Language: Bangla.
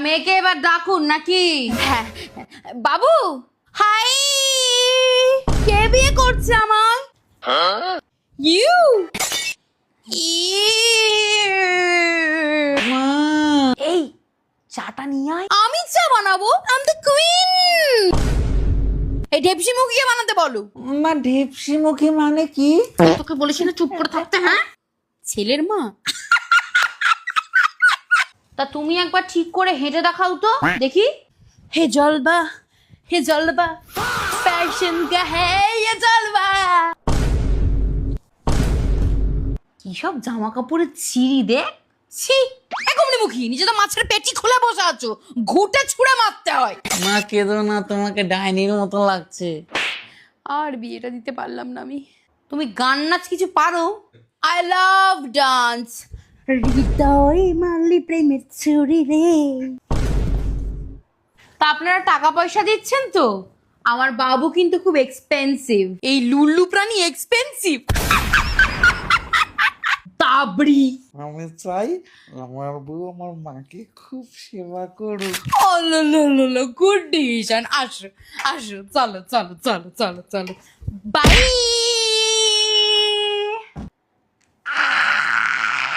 মেয়েকে এবার ডাকুন নাকি? হ্যাঁ বাবু। হাই, কে বিয়ে করছে আমার? ইউ এই চাটা নিয়ে আয়। আমি চা বানাবো? I am the queen. এই ঢেপসি মুখিয়ে বানাতে বলো। মা ঢেপসি মুখী মানে কি? তোকে বলেছি না চুপ করে থাকতে। হ্যাঁ, ছেলের মা। তা তুমি একবার ঠিক করে হেঁটে দেখাও তো দেখি। হে জলবা, হে জলবা, ফ্যাশন কা হে ये জলবা। কি সব জামা কাপড়ের ছিঁড়ি দেখ। ছি, একমনি মুখী, নিজে তো মাছের পেটি খুলে বসে আছো, ঘুটে ছুঁড়ে মারতে হয়। মা কেঁদো না, তোমাকে ডাইনির মতো লাগছে। আর বিয়েটা দিতে পারলাম না আমি। তুমি গান নাচ কিছু পারো? I love dance. হৃদয় মারলি প্রেমের ছুরি রে। তা আপনারা টাকা পয়সা দিচ্ছেন তো? আমার বাবু কিন্তু খুব এক্সপেন্সিভ। এই লুল্লু প্রাণী এক্সপেন্সিভ। তাবড়ি। আমি চাই আমার বউ আমার মাকে খুব সেবা করুক। Good decision. আসো আসো, চলো চলো চলো চলো চলো, বাই।